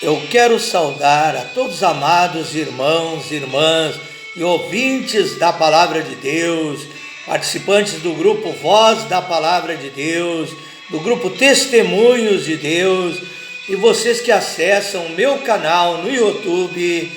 Eu quero saudar a todos os amados irmãos, irmãs e ouvintes da Palavra de Deus, participantes do grupo Voz da Palavra de Deus, do grupo Testemunhos de Deus e vocês que acessam o meu canal no YouTube,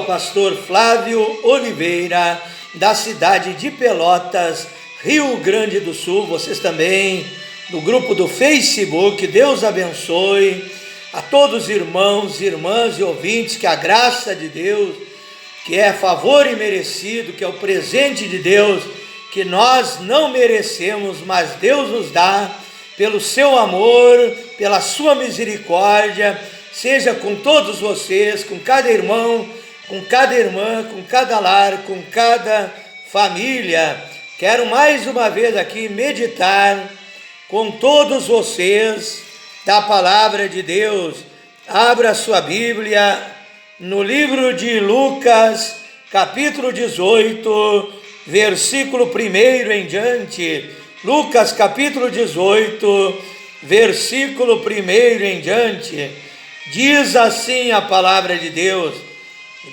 @Pastor Flávio Oliveira, da cidade de Pelotas, Rio Grande do Sul. Vocês também do grupo do Facebook. Deus abençoe a todos os irmãos, irmãs e ouvintes, que a graça de Deus, que é favor imerecido, que é o presente de Deus, que nós não merecemos, mas Deus nos dá, pelo seu amor, pela sua misericórdia, seja com todos vocês, com cada irmão, com cada irmã, com cada lar, com cada família. Quero mais uma vez aqui meditar com todos vocês da Palavra de Deus. Abra sua Bíblia no livro de Lucas, capítulo 18, versículo 1 em diante. Lucas, capítulo 18, versículo 1 em diante. Diz assim a Palavra de Deus: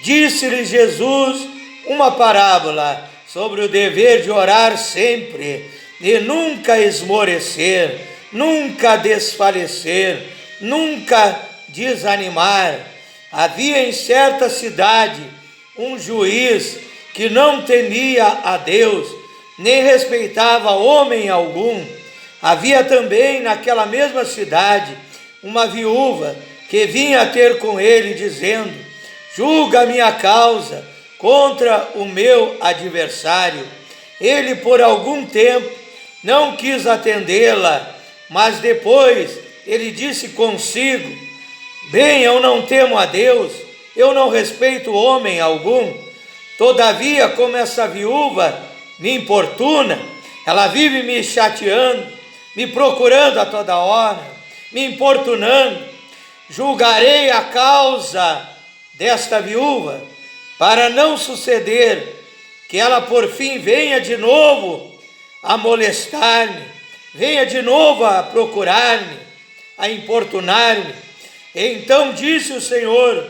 Disse-lhe Jesus uma parábola sobre o dever de orar sempre e nunca esmorecer, nunca desfalecer, nunca desanimar. Havia em certa cidade um juiz que não temia a Deus, nem respeitava homem algum. Havia também naquela mesma cidade uma viúva que vinha ter com ele, dizendo: julga a minha causa contra o meu adversário. Ele por algum tempo não quis atendê-la, mas depois ele disse consigo: bem, eu não temo a Deus, eu não respeito homem algum. Todavia, como essa viúva me importuna, ela vive me chateando, me procurando a toda hora, me importunando, julgarei a causa desta viúva, para não suceder que ela por fim venha de novo a molestar-me, venha de novo a procurar-me, a importunar-me. Então disse o Senhor: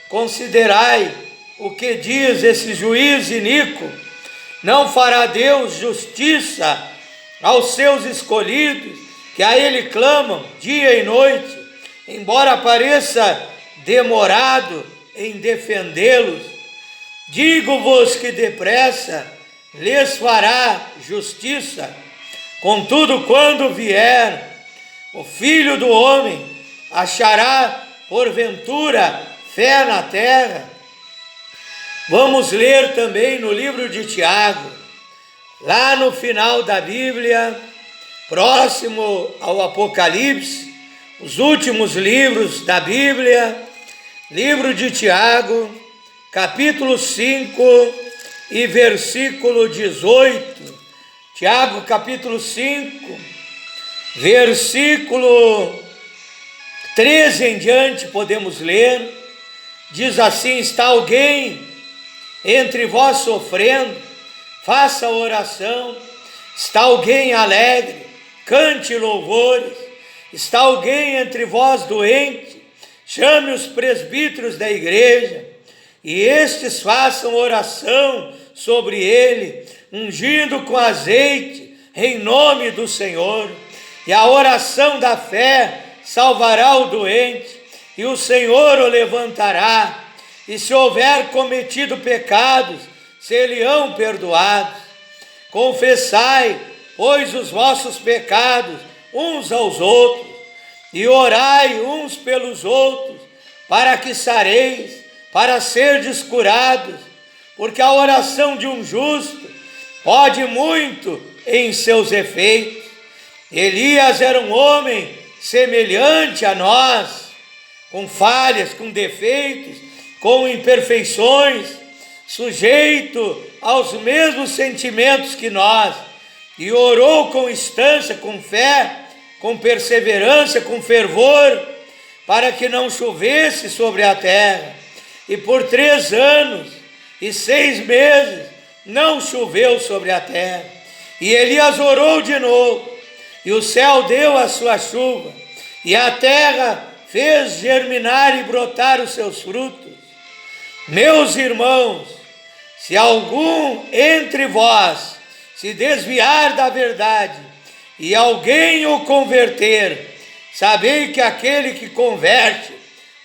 considerai o que diz esse juiz iníquo. Não fará Deus justiça aos seus escolhidos, que a Ele clamam dia e noite, embora pareça demorado em defendê-los? Digo-vos que depressa lhes fará justiça. Contudo, quando vier o Filho do Homem, achará porventura fé na terra? Vamos ler também no livro de Tiago, lá no final da Bíblia, próximo ao Apocalipse, os últimos livros da Bíblia, livro de Tiago, capítulo 5 e versículo 18. Tiago, capítulo 5, versículo 13 em diante, podemos ler. Diz assim: está alguém entre vós sofrendo? Faça oração. Está alguém alegre? Cante louvores. Está alguém entre vós doente? Chame os presbíteros da igreja, e estes façam oração sobre ele, ungindo com azeite em nome do Senhor. E a oração da fé salvará o doente, e o Senhor o levantará. E se houver cometido pecados, ser-lhe-ão perdoados. Confessai, pois, os vossos pecados uns aos outros, e orai uns pelos outros, para que sareis, para serdes curados, porque a oração de um justo pode muito em seus efeitos. Elias era um homem semelhante a nós, com falhas, com defeitos, com imperfeições, sujeito aos mesmos sentimentos que nós, e orou com instância, com fé, com perseverança, com fervor, para que não chovesse sobre a terra. E por 3 anos e 6 meses não choveu sobre a terra. E Elias orou de novo, e o céu deu a sua chuva, e a terra fez germinar e brotar os seus frutos. Meus irmãos, se algum entre vós se desviar da verdade e alguém o converter, sabei que aquele que converte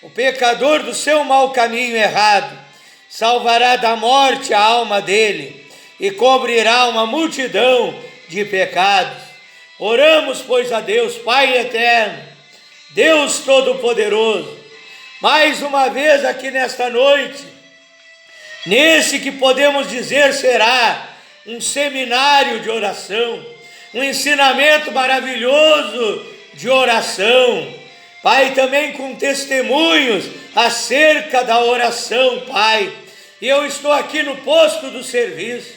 o pecador do seu mau caminho errado salvará da morte a alma dele e cobrirá uma multidão de pecados. Oramos, pois, a Deus, Pai eterno, Deus Todo-Poderoso, mais uma vez aqui nesta noite, nesse que podemos dizer será um seminário de oração, um ensinamento maravilhoso de oração, Pai, também com testemunhos acerca da oração, Pai. E eu estou aqui no posto do serviço,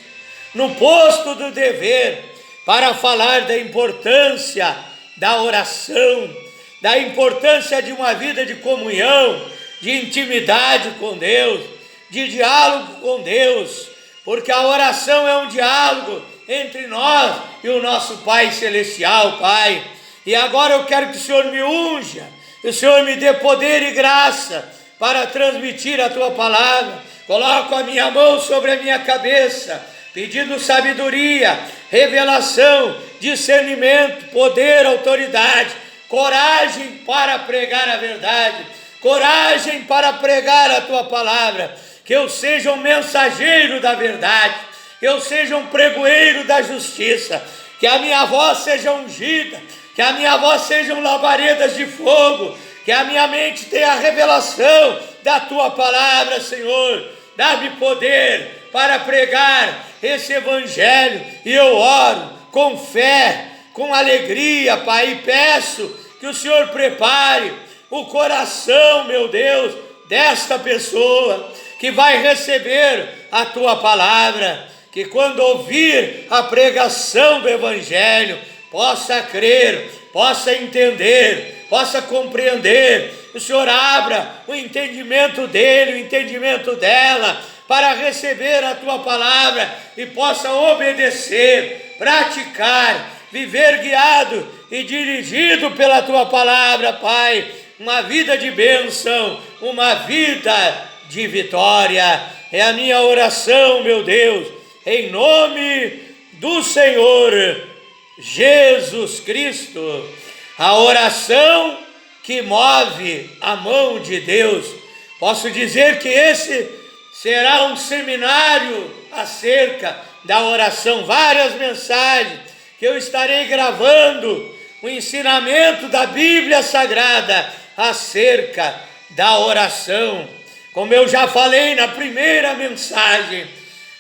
no posto do dever, para falar da importância da oração, da importância de uma vida de comunhão, de intimidade com Deus, de diálogo com Deus, porque a oração é um diálogo entre nós e o nosso Pai Celestial, Pai. E agora eu quero que o Senhor me unja, que o Senhor me dê poder e graça para transmitir a Tua palavra. Coloco a minha mão sobre a minha cabeça, pedindo sabedoria, revelação, discernimento, poder, autoridade, coragem para pregar a verdade, coragem para pregar a Tua palavra, que eu seja um mensageiro da verdade, que eu seja um pregoeiro da justiça, que a minha voz seja ungida, que a minha voz sejam labaredas de fogo, que a minha mente tenha a revelação da Tua palavra, Senhor. Dá-me poder para pregar esse evangelho, e eu oro com fé, com alegria, Pai, e peço que o Senhor prepare o coração, meu Deus, desta pessoa que vai receber a Tua palavra, que quando ouvir a pregação do evangelho, possa crer, possa entender, possa compreender. O Senhor abra o entendimento dele, o entendimento dela, para receber a Tua palavra e possa obedecer, praticar, viver guiado e dirigido pela Tua palavra, Pai. Uma vida de bênção, uma vida de vitória. É a minha oração, meu Deus, em nome do Senhor Jesus Cristo. A oração que move a mão de Deus. Posso dizer que esse será um seminário acerca da oração, várias mensagens que eu estarei gravando, o ensinamento da Bíblia Sagrada acerca da oração. Como eu já falei na primeira mensagem,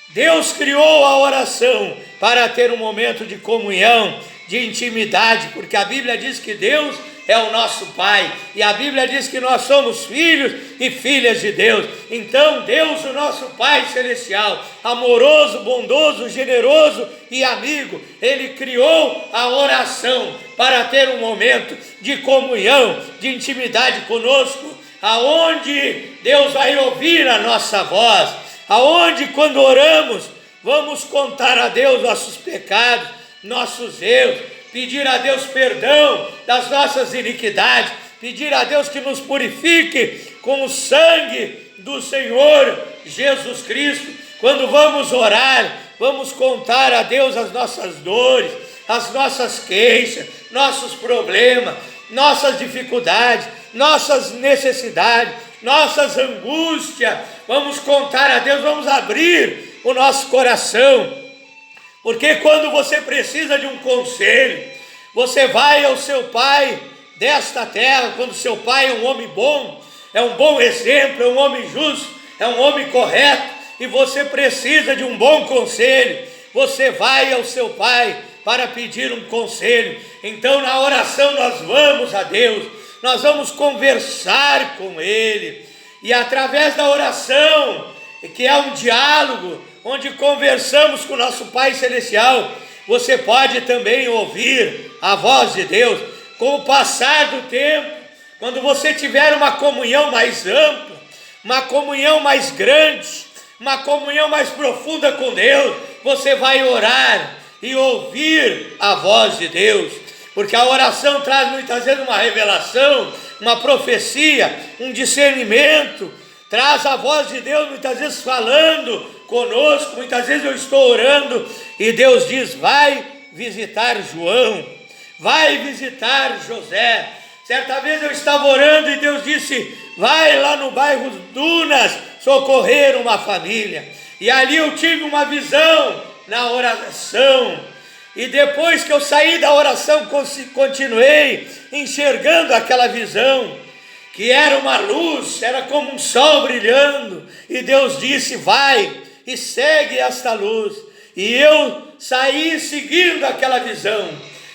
Deus criou a oração para ter um momento de comunhão, de intimidade, porque a Bíblia diz que Deus é o nosso Pai, e a Bíblia diz que nós somos filhos e filhas de Deus. Então Deus, o nosso Pai Celestial, amoroso, bondoso, generoso e amigo, Ele criou a oração para ter um momento de comunhão, de intimidade conosco, aonde Deus vai ouvir a nossa voz, aonde quando oramos, vamos contar a Deus nossos pecados, nossos erros, pedir a Deus perdão das nossas iniquidades, pedir a Deus que nos purifique com o sangue do Senhor Jesus Cristo. Quando vamos orar, vamos contar a Deus as nossas dores, as nossas queixas, nossos problemas, nossas dificuldades, nossas necessidades, nossas angústias. Vamos contar a Deus, vamos abrir o nosso coração. Porque quando você precisa de um conselho, você vai ao seu pai desta terra, quando seu pai é um homem bom, é um bom exemplo, é um homem justo, é um homem correto, e você precisa de um bom conselho, você vai ao seu pai para pedir um conselho. Então na oração nós vamos a Deus, nós vamos conversar com Ele, e através da oração, que é um diálogo, onde conversamos com o nosso Pai Celestial, você pode também ouvir a voz de Deus. Com o passar do tempo, quando você tiver uma comunhão mais ampla, uma comunhão mais grande, uma comunhão mais profunda com Deus, você vai orar e ouvir a voz de Deus. porque a oração traz muitas vezes uma revelação, uma profecia, um discernimento, traz a voz de Deus muitas vezes falando conosco. Muitas vezes eu estou orando e Deus diz: vai visitar João, vai visitar José. Certa vez eu estava orando e Deus disse: vai lá no bairro Dunas socorrer uma família. E ali eu tive uma visão na oração. E depois que eu saí da oração, continuei enxergando aquela visão, que era uma luz, era como um sol brilhando. E Deus disse: vai e segue esta luz. E eu saí seguindo aquela visão.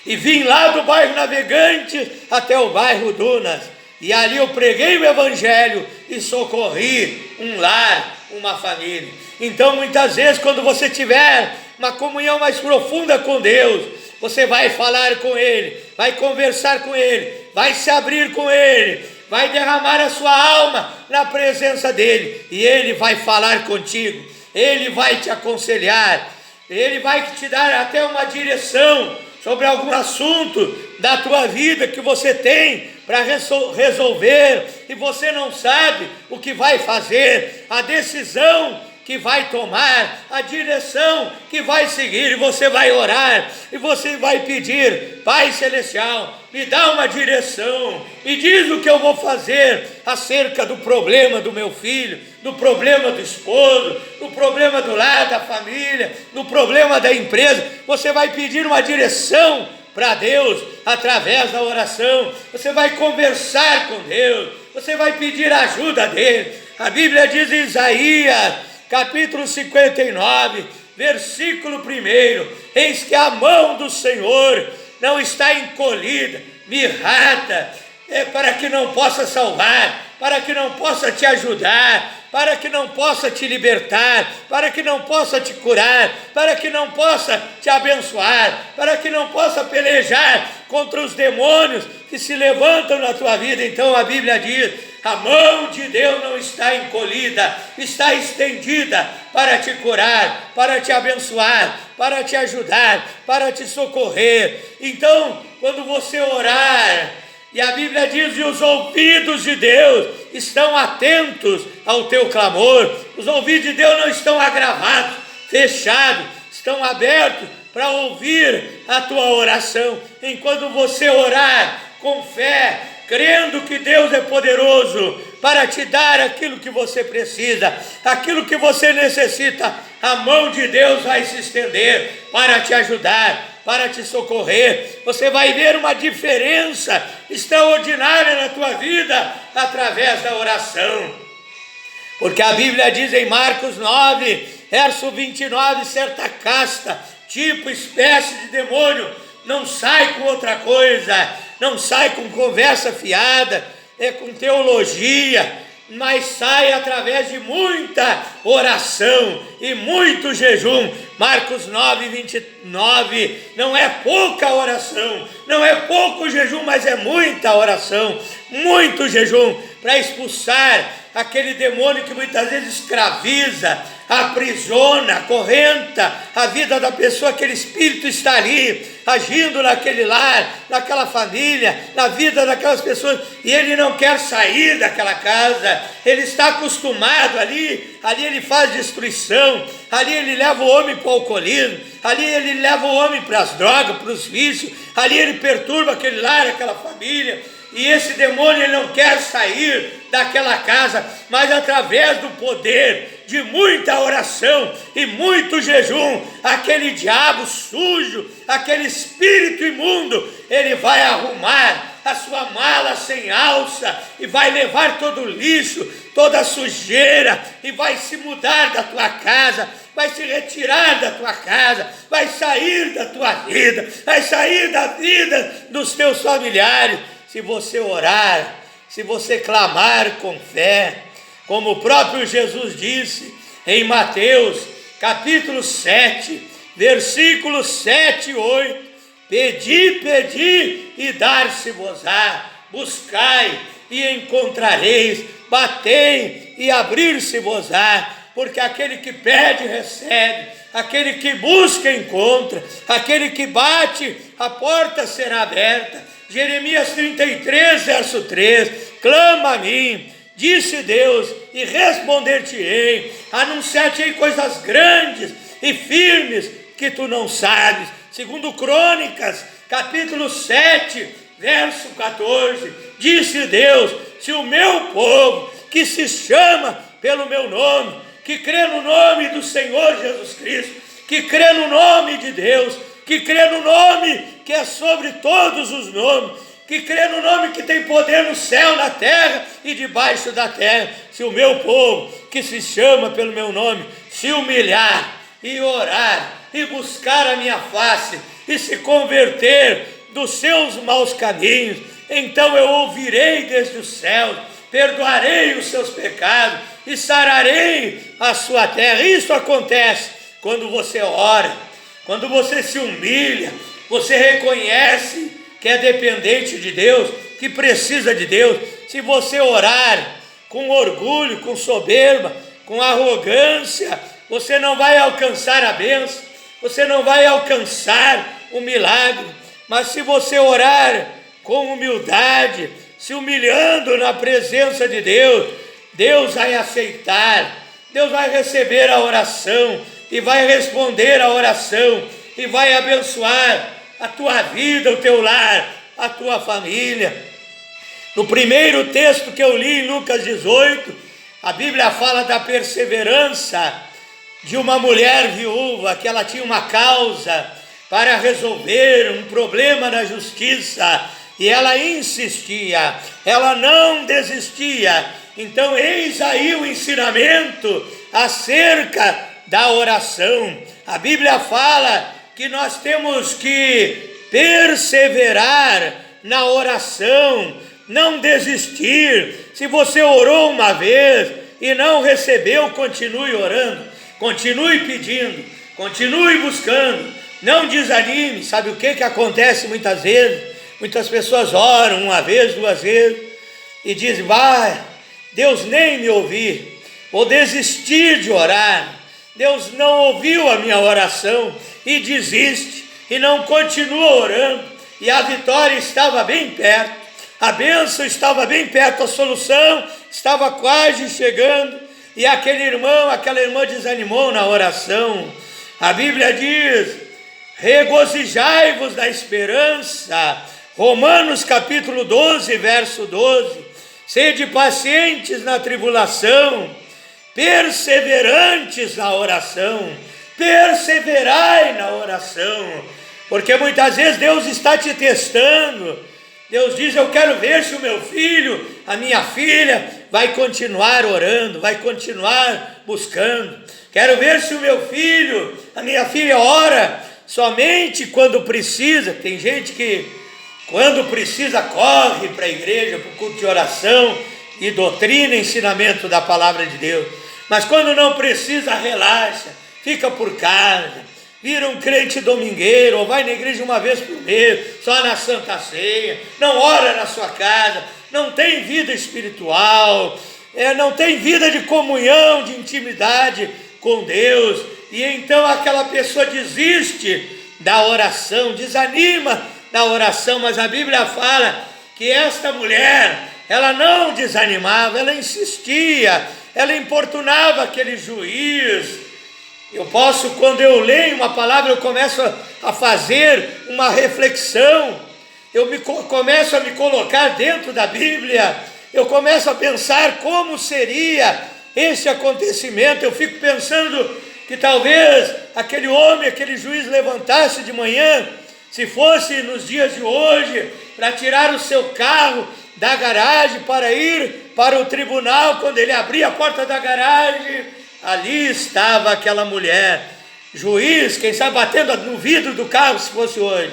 E vim lá do bairro Navegante até o bairro Dunas. E ali eu preguei o evangelho e socorri um lar, uma família. Então muitas vezes, quando você tiver uma comunhão mais profunda com Deus, você vai falar com Ele, vai conversar com Ele, vai se abrir com Ele, vai derramar a sua alma na presença dEle, e Ele vai falar contigo, Ele vai te aconselhar, Ele vai te dar até uma direção sobre algum assunto da tua vida que você tem para resolver, e você não sabe o que vai fazer, a decisão que vai tomar, a direção que vai seguir. E você vai orar, e você vai pedir: Pai Celestial, me dá uma direção, me diz o que eu vou fazer acerca do problema do meu filho, do problema do esposo, do problema do lar, da família, do problema da empresa. Você vai pedir uma direção para Deus através da oração. Você vai conversar com Deus, você vai pedir a ajuda dele. A Bíblia diz em Isaías capítulo 59, versículo 1: eis que a mão do Senhor não está encolhida, mirrada, para que não possa salvar, para que não possa te ajudar, para que não possa te libertar, para que não possa te curar, para que não possa te abençoar, para que não possa pelejar contra os demônios que se levantam na tua vida. Então a Bíblia diz: a mão de Deus não está encolhida, está estendida para te curar, para te abençoar, para te ajudar, para te socorrer. Então, quando você orar, e a Bíblia diz: e os ouvidos de Deus estão atentos ao teu clamor. Os ouvidos de Deus não estão agravados, fechados, estão abertos para ouvir a tua oração. Enquanto você orar com fé, crendo que Deus é poderoso para te dar aquilo que você precisa, aquilo que você necessita, a mão de Deus vai se estender para te ajudar, para te socorrer. Você vai ver uma diferença extraordinária na tua vida através da oração. Porque a Bíblia diz em Marcos 9, verso 29, certa casta, tipo, espécie de demônio, não sai com outra coisa, não sai com conversa fiada, com teologia, mas sai através de muita oração e muito jejum. Marcos 9, 29, não é pouca oração, não é pouco jejum, mas é muita oração, muito jejum, para expulsar aquele demônio que muitas vezes escraviza, aprisiona, acorrenta a vida da pessoa. Aquele espírito está ali, agindo naquele lar, naquela família, na vida daquelas pessoas, e ele não quer sair daquela casa. Ele está acostumado ali ele faz destruição, ali ele leva o homem para o alcoolismo, ali ele leva o homem para as drogas, para os vícios, ali ele perturba aquele lar, aquela família. E esse demônio, ele não quer sair daquela casa, mas através do poder de muita oração e muito jejum, aquele diabo sujo, aquele espírito imundo, ele vai arrumar a sua mala sem alça e vai levar todo o lixo, toda a sujeira, e vai se mudar da tua casa, vai se retirar da tua casa, vai sair da tua vida, vai sair da vida dos teus familiares. Se você orar, se você clamar com fé, como o próprio Jesus disse em Mateus capítulo 7, versículos 7 e 8, pedi, pedi e dar-se-vos-á, buscai e encontrareis, batei e abrir-se-vos-á. porque aquele que pede, recebe, aquele que busca, encontra, aquele que bate, a porta será aberta. Jeremias 33, verso 3, clama a mim, disse Deus, e responder-te-ei, anunciar-te-ei coisas grandes e firmes que tu não sabes. Segundo Crônicas, capítulo 7, verso 14, disse Deus, se o meu povo, que se chama pelo meu nome, que crê no nome do Senhor Jesus Cristo, que crê no nome de Deus, que crê no nome que é sobre todos os nomes, que crê no nome que tem poder no céu, na terra e debaixo da terra, se o meu povo, que se chama pelo meu nome, se humilhar e orar e buscar a minha face e se converter dos seus maus caminhos, então eu ouvirei desde os céus, perdoarei os seus pecados e sararei a sua terra. Isso acontece quando você ora, quando você se humilha, você reconhece que é dependente de Deus, que precisa de Deus. Se você orar com orgulho, com soberba, com arrogância, você não vai alcançar a bênção, você não vai alcançar o milagre. Mas se você orar com humildade, se humilhando na presença de Deus, Deus vai aceitar, Deus vai receber a oração e vai responder a oração e vai abençoar a tua vida, o teu lar, a tua família. No primeiro texto que eu li em Lucas 18, a Bíblia fala da perseverança de uma mulher viúva, que ela tinha uma causa para resolver, um problema na justiça, e ela insistia, ela não desistia. Então eis aí o ensinamento acerca da oração. A Bíblia fala que nós temos que perseverar na oração, não desistir. Se você orou uma vez e não recebeu, continue orando, continue pedindo, continue buscando, não desanime. Sabe o que acontece muitas vezes? Muitas pessoas oram uma vez, duas vezes e dizem, Deus nem me ouviu, ou desistir de orar, Deus não ouviu a minha oração, e desiste, e não continua orando, e a vitória estava bem perto, a bênção estava bem perto, a solução estava quase chegando, e aquele irmão, aquela irmã desanimou na oração. A Bíblia diz, regozijai-vos da esperança, Romanos capítulo 12, verso 12, sede pacientes na tribulação, perseverantes na oração, perseverai na oração, porque muitas vezes Deus está te testando. Deus diz, eu quero ver se o meu filho, a minha filha, vai continuar orando, vai continuar buscando. Quero ver se o meu filho, a minha filha ora somente quando precisa. Tem gente que quando precisa corre para a igreja, para o culto de oração e doutrina e ensinamento da palavra de Deus. Mas quando não precisa, relaxa, fica por casa, vira um crente domingueiro, ou vai na igreja uma vez por mês, só na Santa Ceia, não ora na sua casa, não tem vida espiritual, não tem vida de comunhão, de intimidade com Deus, e então aquela pessoa desiste da oração, desanima da oração. Mas a Bíblia fala que esta mulher, ela não desanimava, ela insistia, ela importunava aquele juiz. Eu posso, quando eu leio uma palavra, eu começo a fazer uma reflexão, começo a me colocar dentro da Bíblia, eu começo a pensar como seria esse acontecimento. Eu fico pensando que talvez aquele homem, aquele juiz levantasse de manhã, se fosse nos dias de hoje, para tirar o seu carro da garagem para ir para o tribunal. Quando ele abria a porta da garagem, ali estava aquela mulher. Juiz, quem sabe batendo no vidro do carro se fosse hoje.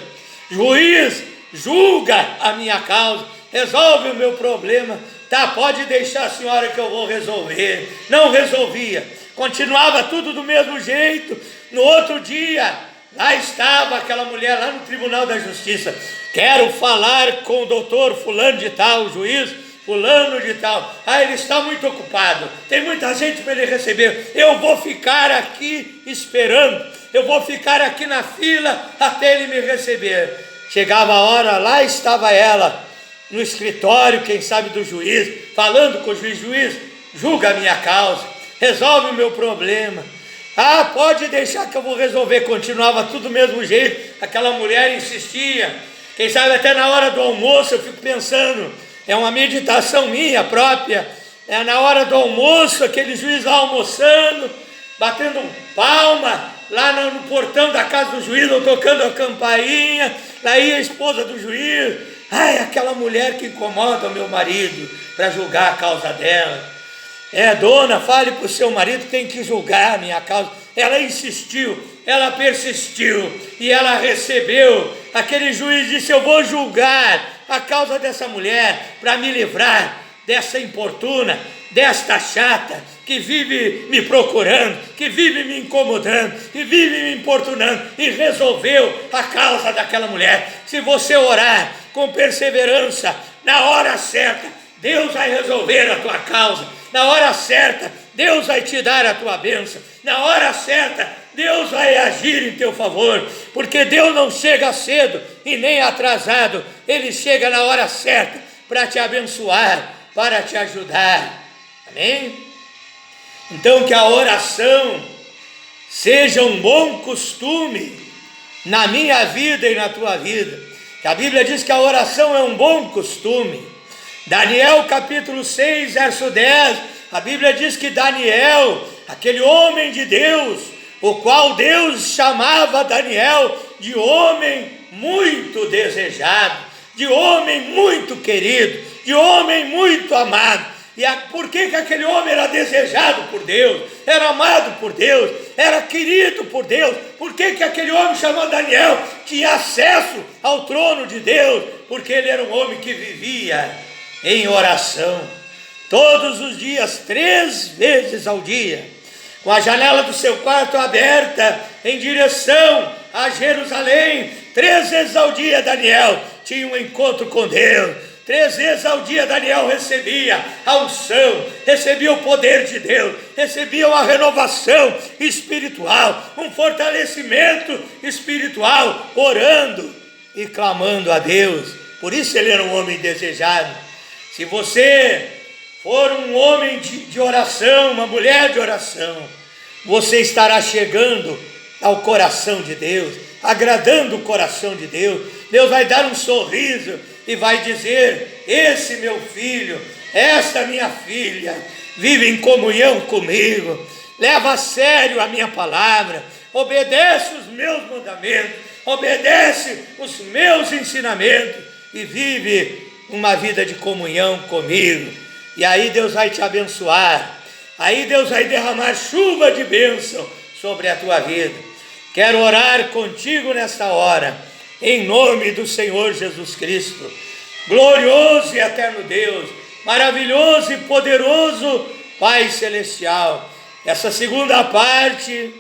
Juiz, julga a minha causa, resolve o meu problema. Tá, pode deixar a senhora que eu vou resolver. Não resolvia, continuava tudo do mesmo jeito. No outro dia, lá estava aquela mulher lá no Tribunal da Justiça. Quero falar com o doutor fulano de tal, juiz. fulano de tal, ele está muito ocupado, tem muita gente para ele receber, eu vou ficar aqui esperando, eu vou ficar aqui na fila até ele me receber. Chegava a hora, lá estava ela, no escritório, quem sabe do juiz, falando com o juiz, julga a minha causa, resolve o meu problema. Pode deixar que eu vou resolver. Continuava tudo do mesmo jeito, aquela mulher insistia. Quem sabe até na hora do almoço eu fico pensando, é uma meditação minha própria, na hora do almoço, aquele juiz lá almoçando, batendo palma, lá no portão da casa do juiz, ou tocando a campainha, lá ia a esposa do juiz, aquela mulher que incomoda o meu marido, para julgar a causa dela. Dona, fale para o seu marido que tem que julgar a minha causa. Ela insistiu, ela persistiu, e ela recebeu. Aquele juiz disse, eu vou julgar a causa dessa mulher, para me livrar dessa importuna, desta chata, que vive me procurando, que vive me incomodando, que vive me importunando, e resolveu a causa daquela mulher. Se você orar com perseverança, na hora certa, Deus vai resolver a tua causa. Na hora certa, Deus vai te dar a tua bênção. Na hora certa, Deus vai agir em teu favor, porque Deus não chega cedo e nem atrasado, Ele chega na hora certa para te abençoar, para te ajudar. Amém? Então que a oração seja um bom costume na minha vida e na tua vida. Que a Bíblia diz que a oração é um bom costume. Daniel capítulo 6, verso 10, a Bíblia diz que Daniel, aquele homem de Deus, o qual Deus chamava Daniel de homem muito desejado, de homem muito querido, de homem muito amado. E por que aquele homem era desejado por Deus, era amado por Deus, era querido por Deus? Por que aquele homem chamado Daniel tinha acesso ao trono de Deus? Porque ele era um homem que vivia em oração, todos os dias, 3 vezes ao dia, com a janela do seu quarto aberta em direção a Jerusalém. 3 vezes ao dia Daniel tinha um encontro com Deus. 3 vezes ao dia Daniel recebia a unção, recebia o poder de Deus, recebia uma renovação espiritual, um fortalecimento espiritual, orando e clamando a Deus. Por isso ele era um homem desejado. Se você for um homem de oração, uma mulher de oração, você estará chegando ao coração de Deus, agradando o coração de Deus. Deus vai dar um sorriso e vai dizer, esse meu filho, esta minha filha, vive em comunhão comigo, leva a sério a minha palavra, obedece os meus mandamentos, obedece os meus ensinamentos e vive uma vida de comunhão comigo. E aí Deus vai te abençoar, aí Deus vai derramar chuva de bênção sobre a tua vida. Quero orar contigo nesta hora, em nome do Senhor Jesus Cristo. Glorioso e eterno Deus, maravilhoso e poderoso Pai Celestial, essa segunda parte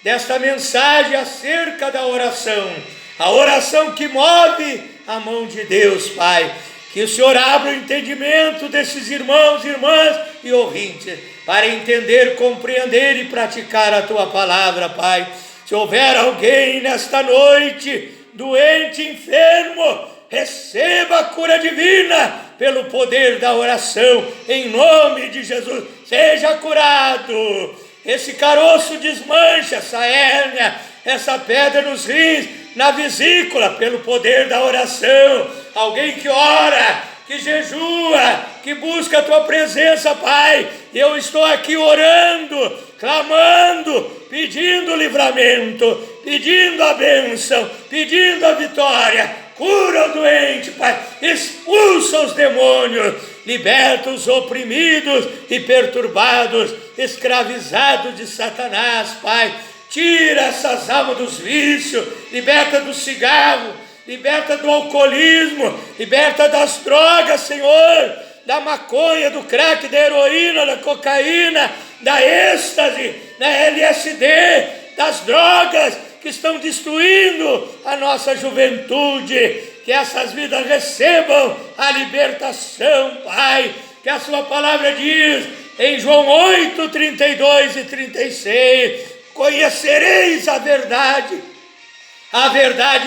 desta mensagem acerca da oração, a oração que move a mão de Deus, Pai. Que o Senhor abra o entendimento desses irmãos, irmãs e ouvintes, para entender, compreender e praticar a Tua palavra, Pai. Se houver alguém nesta noite, doente, enfermo, receba a cura divina pelo poder da oração, em nome de Jesus. Seja curado, esse caroço desmancha, essa hérnia, essa pedra nos rins, na vesícula, pelo poder da oração. Alguém que ora, que jejua, que busca a tua presença, Pai. Eu estou aqui orando, clamando, pedindo livramento, pedindo a bênção, pedindo a vitória. Cura o doente, Pai. Expulsa os demônios, liberta os oprimidos e perturbados, escravizados de Satanás, Pai. Tira essas almas dos vícios, liberta do cigarro, liberta do alcoolismo, liberta das drogas, Senhor, da maconha, do crack, da heroína, da cocaína, da êxtase, da LSD, das drogas que estão destruindo a nossa juventude. que essas vidas recebam a libertação, Pai, que a sua palavra diz em João 8, 32 e 36, conhecereis a verdade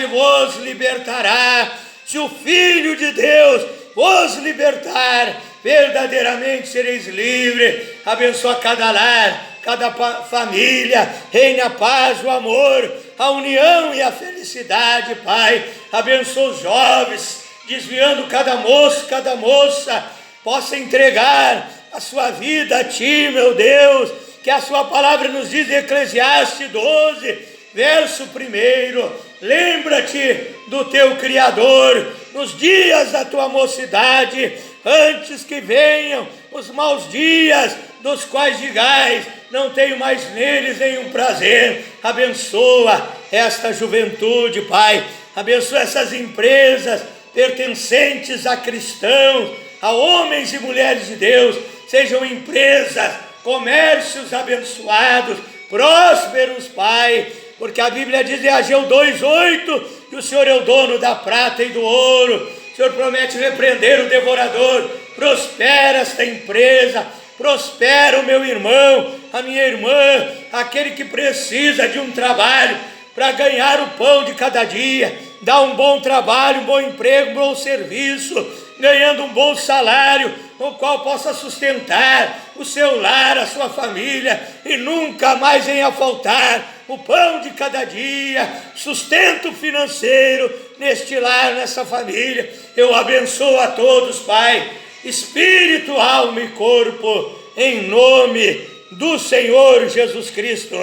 vos libertará. Se o Filho de Deus vos libertar, verdadeiramente sereis livres. Abençoa cada lar, cada família, reina a paz, o amor, a união e a felicidade, Pai. Abençoa os jovens, desviando cada moço, cada moça, possa entregar a sua vida a Ti, meu Deus, que a sua palavra nos diz em Eclesiastes 12, verso 1, lembra-te do teu Criador nos dias da tua mocidade, antes que venham os maus dias, dos quais digais, não tenho mais neles nenhum prazer. Abençoa esta juventude, Pai, abençoa essas empresas pertencentes a cristãos, a homens e mulheres de Deus, sejam empresas, comércios abençoados, prósperos, Pai, porque a Bíblia diz em Ageu 2,8 que o Senhor é o dono da prata e do ouro. O Senhor promete repreender o devorador. Prospera esta empresa, prospera o meu irmão, a minha irmã, aquele que precisa de um trabalho para ganhar o pão de cada dia. Dá um bom trabalho, um bom emprego, um bom serviço, ganhando um bom salário, com o qual possa sustentar o seu lar, a sua família, e nunca mais venha a faltar o pão de cada dia, sustento financeiro neste lar, nessa família. Eu abençoo a todos, Pai, espírito, alma e corpo, em nome do Senhor Jesus Cristo.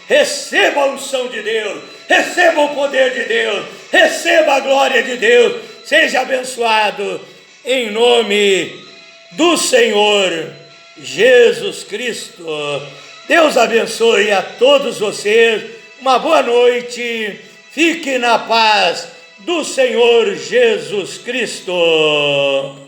Receba a unção de Deus, receba o poder de Deus, receba a glória de Deus, seja abençoado em nome do Senhor Jesus Cristo. Deus abençoe a todos vocês, uma boa noite, fique na paz do Senhor Jesus Cristo.